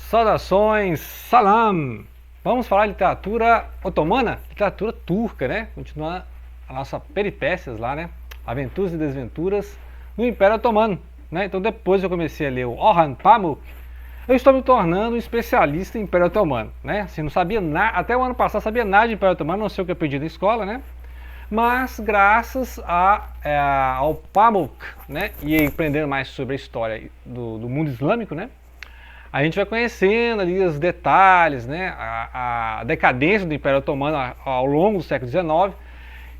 Saudações, salam! Vamos falar de literatura otomana, literatura turca, né? Continuar a nossa peripécias lá, né? Aventuras e desventuras no Império Otomano, né? Então depois eu comecei a ler o Orhan Pamuk, eu estou me tornando um especialista em Império Otomano, né? Assim, não sabia nada, até o ano passado sabia nada de Império Otomano, não sei o que eu aprendi na escola, né? Mas graças ao Pamuk, né? E aprendendo mais sobre a história do mundo islâmico, né? A gente vai conhecendo ali os detalhes, né, a decadência do Império Otomano ao longo do século XIX.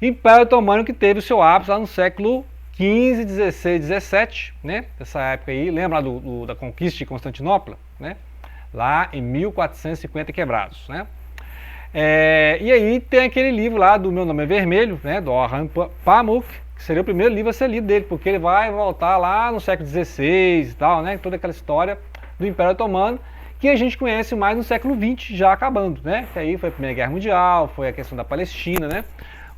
Império Otomano que teve o seu ápice lá no século XV, XVI, XVII, né, dessa época aí, lembra da conquista de Constantinopla, né, lá em 1450 quebrados, né. E aí tem aquele livro lá do Meu Nome é Vermelho, né, do Orhan Pamuk, que seria o primeiro livro a ser lido dele, porque ele vai voltar lá no século XVI e tal, né, toda aquela história do Império Otomano, que a gente conhece mais no século XX, já acabando, né? Que aí foi a Primeira Guerra Mundial, foi a questão da Palestina, né?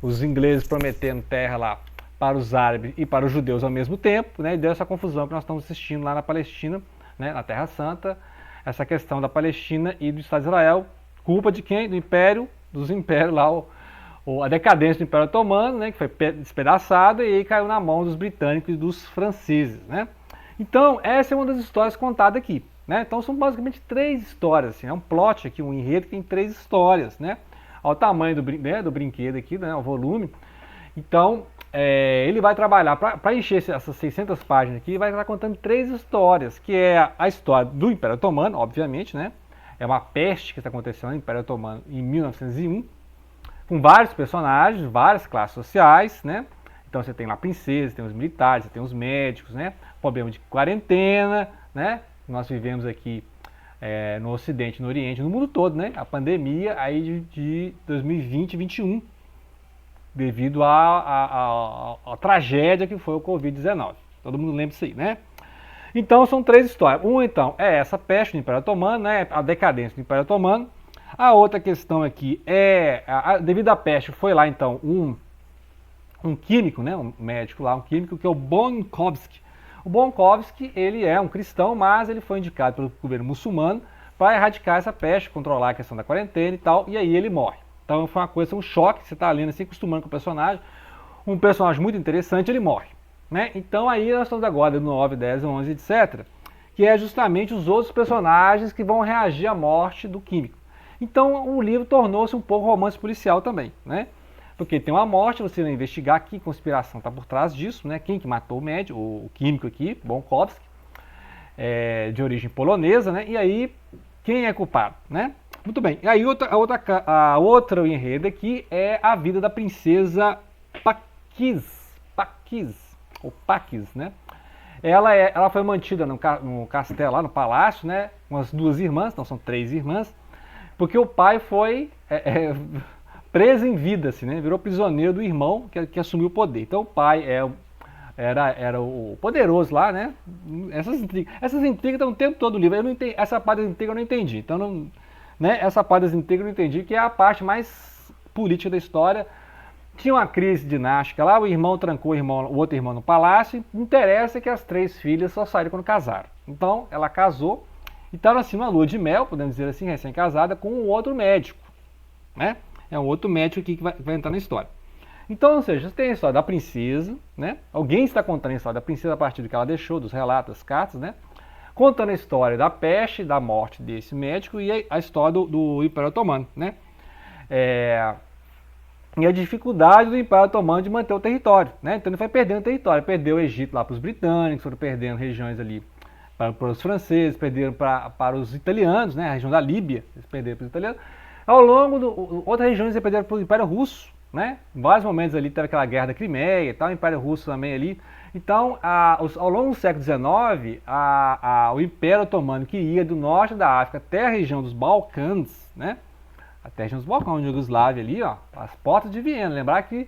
Os ingleses prometendo terra lá para os árabes e para os judeus ao mesmo tempo, né? E deu essa confusão que nós estamos assistindo lá na Palestina, né? Na Terra Santa, essa questão da Palestina e do Estado de Israel, culpa de quem? Do Império, dos impérios lá, a decadência do Império Otomano, né? Que foi despedaçada e aí caiu na mão dos britânicos e dos franceses, né? Então, essa é uma das histórias contadas aqui, né? Então são basicamente três histórias, assim, é um plot aqui, um enredo que tem três histórias, né? Ao tamanho do brinquedo aqui, né? O volume. Então, ele vai trabalhar, para encher essas 600 páginas aqui, vai estar contando três histórias, que é a história do Império Otomano, obviamente, né? É uma peste que está acontecendo no Império Otomano em 1901, com vários personagens, várias classes sociais, né? Então você tem lá princesas, tem os militares, você tem os médicos, né? Problema de quarentena, né? Nós vivemos aqui no Ocidente, no Oriente, no mundo todo, né? A pandemia aí de 2020 e 2021, devido à tragédia que foi o Covid-19. Todo mundo lembra disso aí, né? Então são três histórias. Uma, então, é essa peste do Império Otomano, né? A decadência do Império Otomano. A outra questão aqui devido à peste, foi lá então um químico, né, um médico lá, um químico, que é o Bonkovsky. O Bonkovsky, ele é um cristão, mas ele foi indicado pelo governo muçulmano para erradicar essa peste, controlar a questão da quarentena e tal, e aí ele morre. Então foi uma coisa, um choque, você está lendo assim, acostumando com o personagem, um personagem muito interessante, ele morre, né? Então aí nós estamos agora no 9, 10, 11, etc., que é justamente os outros personagens que vão reagir à morte do químico. Então o livro tornou-se um pouco romance policial também, né? Porque tem uma morte, você vai investigar que conspiração está por trás disso, né? Quem que matou o médico, o químico aqui, Bonkovsky, de origem polonesa, né? E aí, quem é culpado, né? Muito bem. E aí a outra enredo aqui é a vida da princesa Pakis, ou Pakis, né? Ela foi mantida no castelo, lá no palácio, né? Com as duas irmãs, então são três irmãs, porque o pai foi preso em vida, assim, né? Virou prisioneiro do irmão que assumiu o poder. Então o pai era o poderoso lá, né? Essas intrigas estão o tempo todo do livro. Eu não entendi, essa parte das intrigas eu não entendi. Então, né? Essa parte das intrigas eu não entendi, que é a parte mais política da história. Tinha uma crise dinástica lá, o irmão trancou o outro irmão no palácio. Interessa que as três filhas só saíram quando casaram. Então ela casou e estava assim numa lua de mel, podemos dizer assim, recém-casada, com um outro médico, né? É um outro médico aqui que vai entrar na história. Então, ou seja, você tem a história da princesa, né? Alguém está contando a história da princesa a partir do que ela deixou, dos relatos, das cartas, né? Contando a história da peste, da morte desse médico e a história do Império Otomano, né? E a dificuldade do Império Otomano de manter o território, né? Então ele foi perdendo território, perdeu o Egito lá para os britânicos, foram perdendo regiões ali para os franceses, perderam para os italianos, né? A região da Líbia, eles perderam para os italianos. Ao longo outras regiões eles perderam para o Império Russo, né? Em vários momentos ali teve aquela guerra da Crimeia e tal, o Império Russo também ali. Então, ao longo do século XIX, o Império Otomano, que ia do norte da África até a região dos Balcãs, né? Até a região dos Balcãs, Iugoslávia ali, ó, as portas de Viena. Lembrar que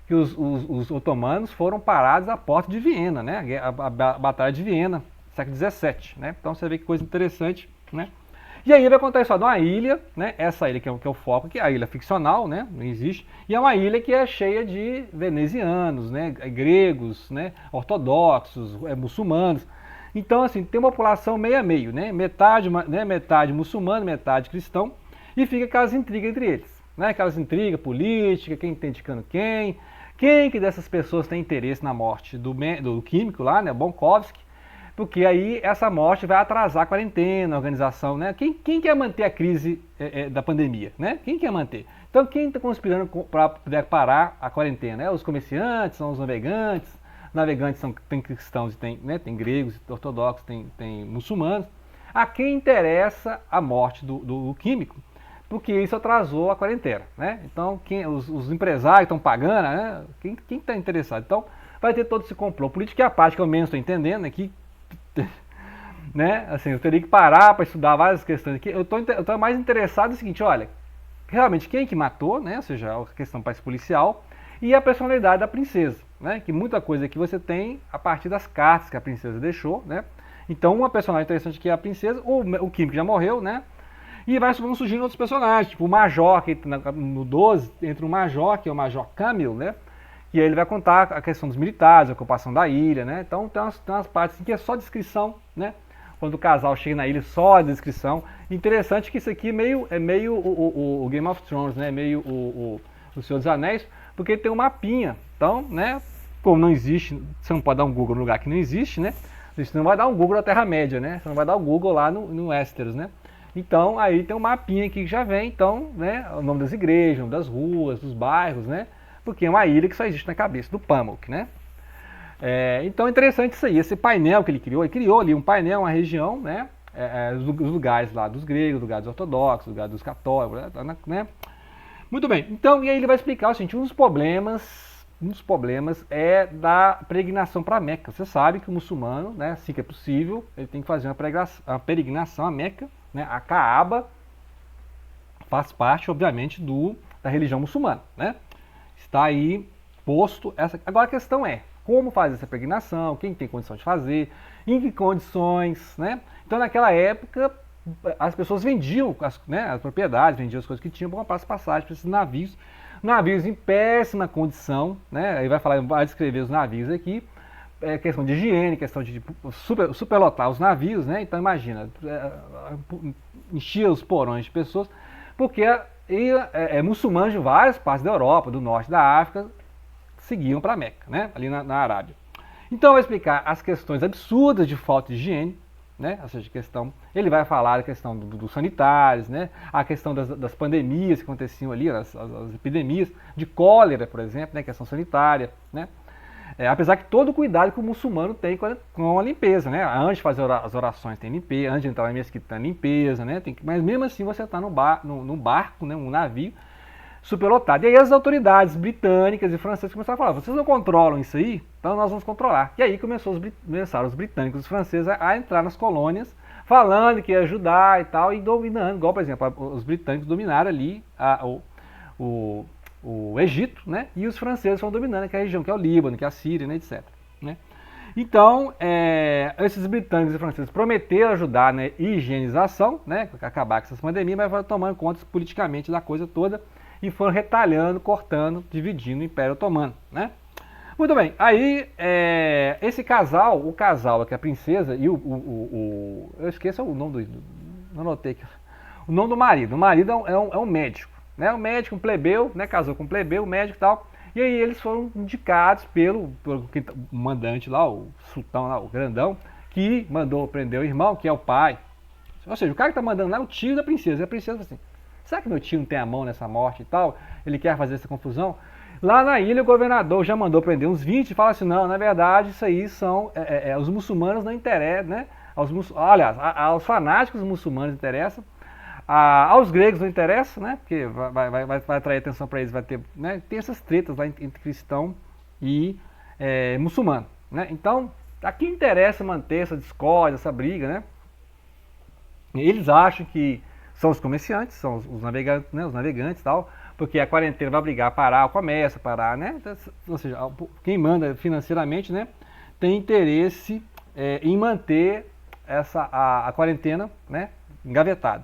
os otomanos foram parados à porta de Viena, né? A Batalha de Viena, século XVII, né? Então você vê que coisa interessante, né? E aí vai contar a história de uma ilha, né? Essa ilha que é o foco, que é a ilha ficcional, né? Não existe. E é uma ilha que é cheia de venezianos, né? Gregos, né? Ortodoxos, muçulmanos. Então, assim, tem uma população meio a meio, né? Metade muçulmano, metade cristão, e fica aquelas intrigas entre eles, né? Aquelas intrigas políticas, quem está indicando quem que dessas pessoas tem interesse na morte do químico lá, né? Bonkovsky, porque aí essa morte vai atrasar a quarentena, a organização, né? Quem quer manter a crise da pandemia, né? Quem quer manter? Então, quem está conspirando para poder parar a quarentena? Os comerciantes, são os navegantes. Navegantes tem cristãos, tem gregos, ortodoxos, tem muçulmanos. A quem interessa a morte do químico? Porque isso atrasou a quarentena, né? Então, os empresários estão pagando, né? Quem está interessado? Então, vai ter todo esse complô político, que é a parte que eu menos estou entendendo aqui, né? Assim, eu teria que parar para estudar várias questões aqui. Eu estou mais interessado no seguinte, olha, realmente quem que matou, né? Ou seja, a questão policial e a personalidade da princesa, né? Que muita coisa que você tem a partir das cartas que a princesa deixou, né? Então, uma personagem interessante que é a princesa, o químico já morreu, né? E vão surgindo outros personagens, tipo o Major, que no 12 entra o Major, que é o Major Camil, né? E aí ele vai contar a questão dos militares, a ocupação da ilha, né? Então tem umas partes assim, que é só descrição, né? Quando o casal chega na ilha, só a descrição. Interessante que isso aqui é meio o Game of Thrones, né? Meio o Senhor dos Anéis, porque tem um mapinha. Então, né? Como não existe, você não pode dar um Google no lugar que não existe, né? Você não vai dar um Google na Terra-média, né? Você não vai dar um Google lá no Westeros, né? Então, aí tem um mapinha aqui que já vem, então, né? O nome das igrejas, o nome das ruas, dos bairros, né? Porque é uma ilha que só existe na cabeça do Pamuk, né? Então é interessante isso aí, esse painel que ele criou ali um painel, uma região, né? Os lugares lá dos gregos, lugares ortodoxos, lugares dos católicos, né? Muito bem, então, e aí ele vai explicar o seguinte, um dos problemas é da peregrinação para Meca. Você sabe que o muçulmano, né, assim que é possível, ele tem que fazer uma peregrinação a Meca, né? A Kaaba faz parte, obviamente, da religião muçulmana, né? Está aí posto essa. Agora a questão é como fazer essa peregrinação, quem tem condição de fazer, em que condições, né? Então naquela época as pessoas vendiam as propriedades, vendiam as coisas que tinham para comprar as passagens para esses navios em péssima condição, né? Aí vai descrever os navios aqui, questão de higiene, questão de superlotar os navios, né? Então imagina, enchia os porões de pessoas, porque muçulmanos de várias partes da Europa, do norte da África, seguiam para Meca, né? Ali na Arábia. Então eu vou explicar as questões absurdas de falta de higiene, né? Ou seja, ele vai falar da questão dos sanitários, né? A questão das pandemias que aconteciam ali, as epidemias de cólera, por exemplo, né? Questão sanitária, né? Apesar que todo o cuidado que o muçulmano tem com a limpeza, né? Antes de fazer as orações tem limpeza, antes de entrar na mesquita tem limpeza, né? Mas mesmo assim você está num barco, né? Um navio superlotado. E aí as autoridades britânicas e francesas começaram a falar, vocês não controlam isso aí? Então nós vamos controlar. E aí começaram os britânicos e os franceses a entrar nas colônias, falando que ia ajudar e tal, e dominando, igual, por exemplo, os britânicos dominaram ali o Egito, né? E os franceses foram dominando aquela região, que é o Líbano, que é a Síria, né? Etc. Né? Então, esses britânicos e franceses prometeram ajudar na higienização, né? Acabar com essas pandemias, mas foram tomando conta politicamente da coisa toda, e foram retalhando, cortando, dividindo o Império Otomano, né? Muito bem, aí esse casal, o casal que é a princesa e eu esqueço o nome não anotei aqui, o nome do marido. O marido é um médico, né? Um médico, um plebeu, né? Casou com um plebeu, um médico e tal. E aí eles foram indicados pelo mandante lá, o sultão lá, o grandão, que mandou prender o irmão, que é o pai. Ou seja, o cara que tá mandando lá é o tio da princesa. E a princesa assim, será que meu tio não tem a mão nessa morte e tal? Ele quer fazer essa confusão? Lá na ilha o governador já mandou prender uns 20 e fala assim, não, na verdade isso aí são, os muçulmanos não interessam, né? Aliás, aos fanáticos muçulmanos interessam, aos gregos não interessa, né? Porque vai atrair atenção para eles, vai ter, né? Tem essas tretas lá entre cristão e muçulmano, né? Então, a quem interessa manter essa discórdia, essa briga, né? Eles acham que são os comerciantes, são os navegantes, né? Os navegantes e tal, porque a quarentena vai obrigar a parar o comércio, né? Ou seja, quem manda financeiramente, né? Tem interesse em manter a quarentena, né? Engavetada.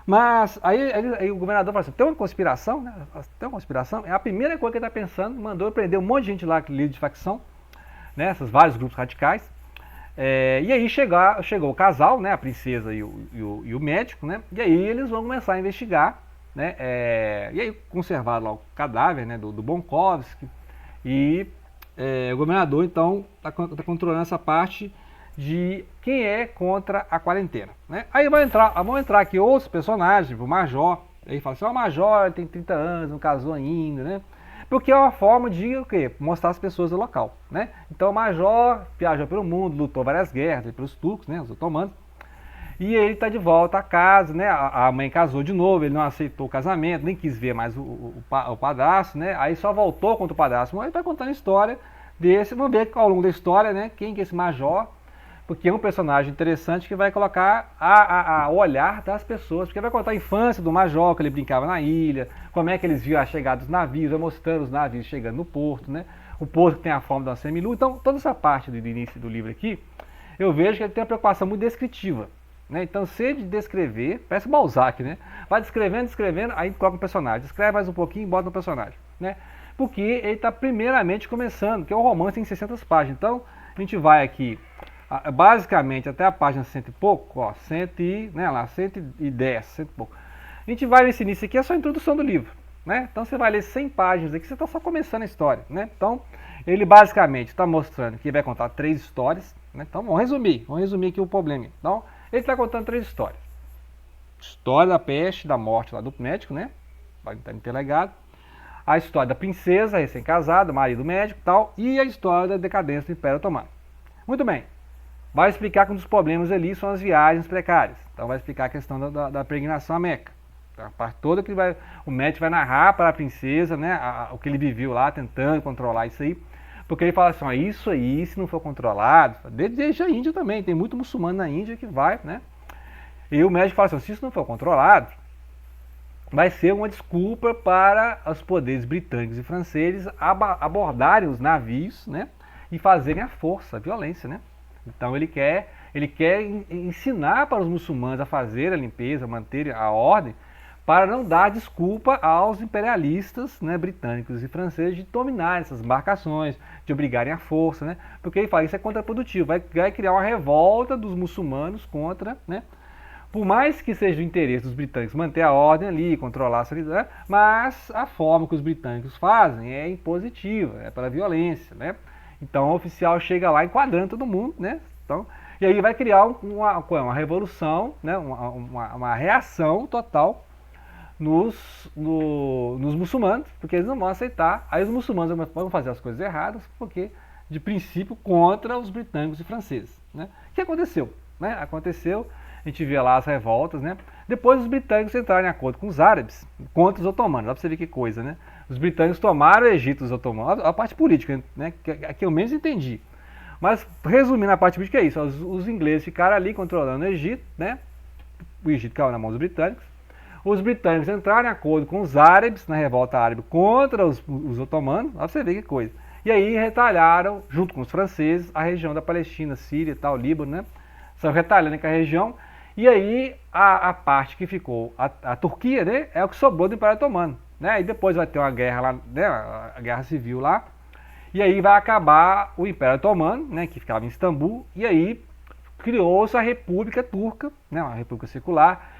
Mas aí o governador fala assim, tem uma conspiração, né? Tem uma conspiração. É a primeira coisa que ele está pensando, mandou prender um monte de gente lá, líder de facção, né? Esses vários grupos radicais. E aí chegou o casal, né, a princesa e o médico, né, e aí eles vão começar a investigar, né, e aí conservaram lá o cadáver, né, do Bonkovski, e o governador então está controlando essa parte de quem é contra a quarentena, né. Aí vão entrar aqui outros personagens, o Major, aí fala assim, o Major tem 30 anos, não casou ainda, né, porque é uma forma de o quê? Mostrar as pessoas do local, né? Então o Major viajou pelo mundo, lutou várias guerras pelos turcos, né, os otomanos, e ele está de volta a casa, né? A mãe casou de novo, ele não aceitou o casamento, nem quis ver mais o padrasto, né? Aí só voltou contra o padrasto. Mas ele vai contando a história desse, vamos ver ao longo da história, né? Quem que é esse Major, porque é um personagem interessante que vai colocar o olhar das pessoas, porque vai contar a infância do Major, que ele brincava na ilha, como é que eles viam a chegada dos navios, vai mostrando os navios chegando no porto, né? O porto que tem a forma de uma semilua. Então, toda essa parte do início do livro aqui, eu vejo que ele tem uma preocupação muito descritiva, né? Então, sempre de descrever, parece o Balzac, né? Vai descrevendo, aí coloca um personagem, escreve mais um pouquinho e bota um personagem, né? Porque ele está primeiramente começando, que é um romance em 600 páginas. Então, a gente vai aqui basicamente até a página 100 e pouco, ó, 110, 100 e pouco. A gente vai nesse início aqui, é só a introdução do livro, né? Então você vai ler 100 páginas aqui, você está só começando a história, né? Então ele basicamente está mostrando que ele vai contar 3 histórias, né? Então vamos resumir aqui o problema. Então ele está contando 3 histórias. História da peste, da morte lá do médico, né? Vai estar interligado. A história da princesa recém-casada, marido médico e tal, e a história da decadência do Império Otomano. Muito bem. Vai explicar que um dos problemas ali são as viagens precárias. Então vai explicar a questão da peregrinação à Meca. A parte toda que o médico vai narrar para a princesa, né, o que ele viveu lá, tentando controlar isso aí. Porque ele fala assim, ó, isso aí, se não for controlado, desde a Índia também, tem muito muçulmano na Índia que vai, né? E o médico fala assim, se isso não for controlado, vai ser uma desculpa para os poderes britânicos e franceses abordarem os navios, né, e fazerem a força, a violência, né? Então ele quer ensinar para os muçulmanos a fazer a limpeza, manter a ordem, para não dar desculpa aos imperialistas, né, britânicos e franceses de dominar essas embarcações, de obrigarem à força, né? Porque ele fala isso é contraprodutivo, vai criar uma revolta dos muçulmanos contra, né? Por mais que seja o interesse dos britânicos manter a ordem ali, controlar a solidão, mas a forma que os britânicos fazem é impositiva, é pela violência, né? Então o oficial chega lá enquadrando todo mundo, né? Então, e aí vai criar uma revolução, né? uma reação total nos muçulmanos, porque eles não vão aceitar. Aí os muçulmanos vão fazer as coisas erradas, porque de princípio contra os britânicos e franceses, né? O que aconteceu? Né? Aconteceu, a gente vê lá as revoltas, né? Depois os britânicos entraram em acordo com os árabes contra os otomanos. Dá pra você ver que coisa, né? Os britânicos tomaram o Egito dos otomanos, a parte política, né? Que eu menos entendi. Mas resumindo a parte política é isso, os ingleses ficaram ali controlando o Egito, né? O Egito caiu na mão dos britânicos. Os britânicos entraram em acordo com os árabes na revolta árabe contra os otomanos. Dá pra você ver que coisa. E aí retalharam, junto com os franceses, a região da Palestina, Síria e tal, Líbano, né? São retalhando aquela região. E aí a parte que ficou, a Turquia, né, é o que sobrou do Império Otomano, né? E depois vai ter uma guerra lá, né, a guerra civil lá. E aí vai acabar o Império Otomano, né, que ficava em Istambul, e aí criou-se a República Turca, né, uma república secular,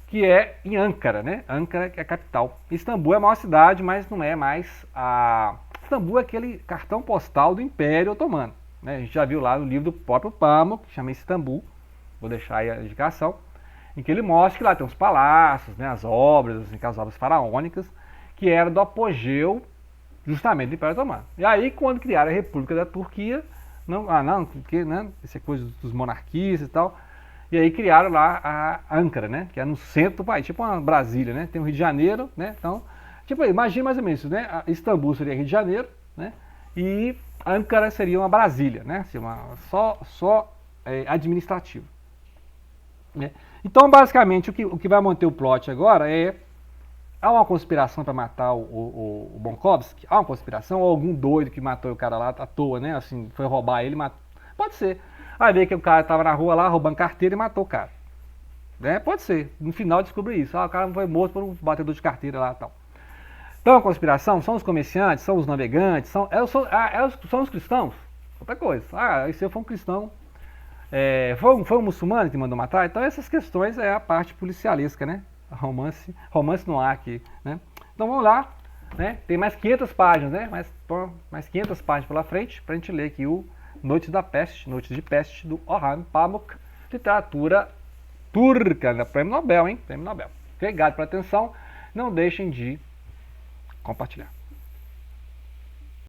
que é em Ankara, né? Ankara é a capital. Istambul é a maior cidade, mas não é mais a... Istambul é aquele cartão postal do Império Otomano, né? A gente já viu lá no livro do próprio Pamuk, que chama Istambul. Vou deixar aí a indicação, em que ele mostra que lá tem os palácios, né, as obras, assim, as obras faraônicas, que eram do apogeu justamente do Império Otomano. E aí, quando criaram a República da Turquia, porque, né, isso é coisa dos monarquistas e tal, e aí criaram lá a Ankara, né, que é no centro do país, tipo uma Brasília, né, tem o Rio de Janeiro, né, então, tipo, imagina mais ou menos isso, né, Istambul seria Rio de Janeiro, né, e Ankara seria uma Brasília, né, assim, só administrativo. Né? Então, basicamente, o que vai manter o plot agora há uma conspiração para matar o Bonkovski? Há uma conspiração? Ou algum doido que matou o cara lá à toa, né? Assim, foi roubar ele, matou. Pode ser. Aí vê que o cara estava na rua lá, roubando carteira e matou o cara. Né? Pode ser. No final descobre isso. O cara foi morto por um batedor de carteira lá e tal. Então, a conspiração são os comerciantes, são os navegantes, são os cristãos? Outra coisa. Se eu for um cristão, Foi um muçulmano que mandou matar? Então essas questões é a parte policialesca, né? Romance no ar aqui, né? Então vamos lá, né? Tem mais 500 páginas, né? Mais 500 páginas pela frente para a gente ler aqui o Noites de Peste, do Orhan Pamuk, literatura turca, né? Prêmio Nobel, hein? Prêmio Nobel. Obrigado pela atenção. Não deixem de compartilhar.